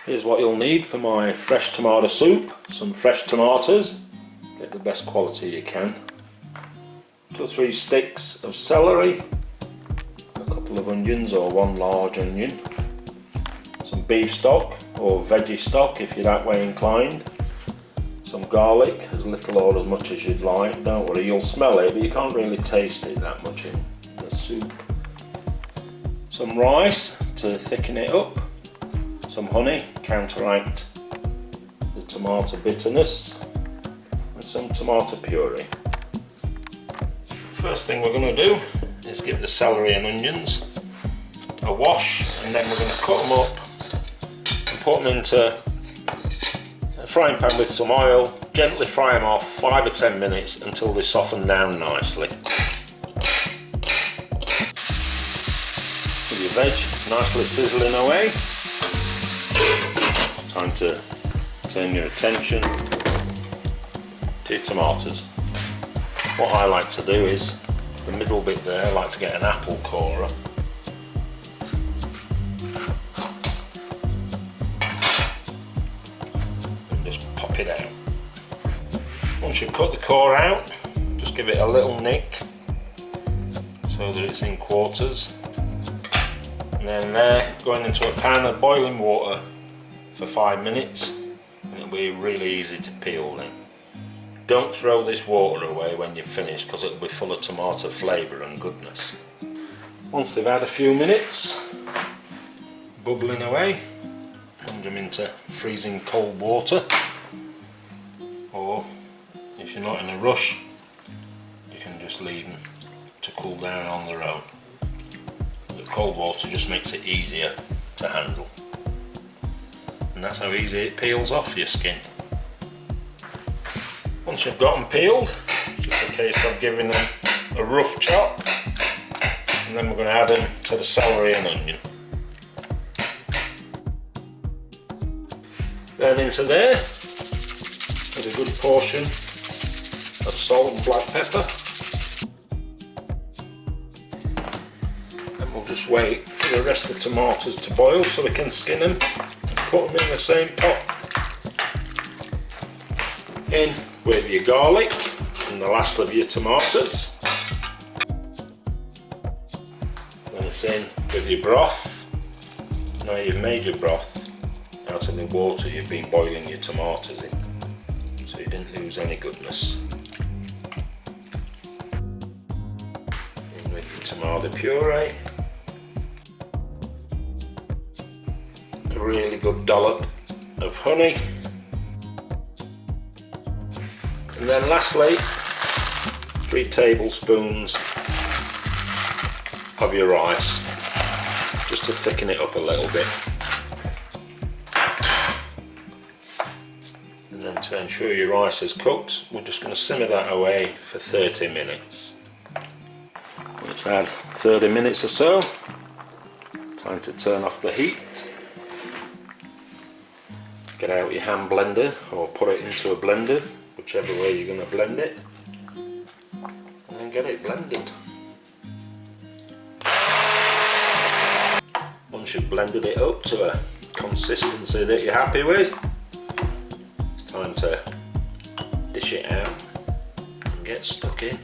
Here's what you'll need for my fresh tomato soup. Some fresh tomatoes, get the best quality you can. 2 or 3 sticks of celery, a couple of onions or 1 large onion, some beef stock or veggie stock if you're that way inclined, some garlic, as little or as much as you'd like. Don't worry, you'll smell it but you can't really taste it that much in the soup. Some rice to thicken it up, some honey, counteract the tomato bitterness, and some tomato puree. First thing we're going to do is give the celery and onions a wash, and then we're going to cut them up and put them into a frying pan with some oil. Gently fry them off 5 or 10 minutes until they soften down nicely. With your veg nicely sizzling away, time to turn your attention to your tomatoes. What I like to do is, the middle bit there, I like to get an apple corer and just pop it out. Once you've cut the core out, just give it a little nick so that it's in quarters, and then there, going into a pan of boiling water for 5 minutes, and it'll be really easy to peel then. Don't throw this water away when you've finished, because it'll be full of tomato flavour and goodness. Once they've had a few minutes bubbling away, plunge them into freezing cold water, or if you're not in a rush you can just leave them to cool down on their own. The cold water just makes it easier to handle, and that's how easy it peels off your skin. Once you've got them peeled, just a case of giving them a rough chop, and then we're going to add them to the celery and onion. Then into there with a good portion of salt and black pepper, and we'll just wait for the rest of the tomatoes to boil so we can skin them and put them in the same pot. In with your garlic and the last of your tomatoes. Then it's in with your broth. Now you've made your broth out of the water you've been boiling your tomatoes in, so you didn't lose any goodness. In with your tomato puree. A really good dollop of honey. And then lastly, 3 tablespoons of your rice, just to thicken it up a little bit. And then to ensure your rice is cooked, we're just going to simmer that away for 30 minutes. Let's add 30 minutes or so. Time to turn off the heat. Get out your hand blender or put it into a blender, whichever way you're going to blend it, and then get it blended. Once you've blended it up to a consistency that you're happy with, it's time to dish it out and get stuck in.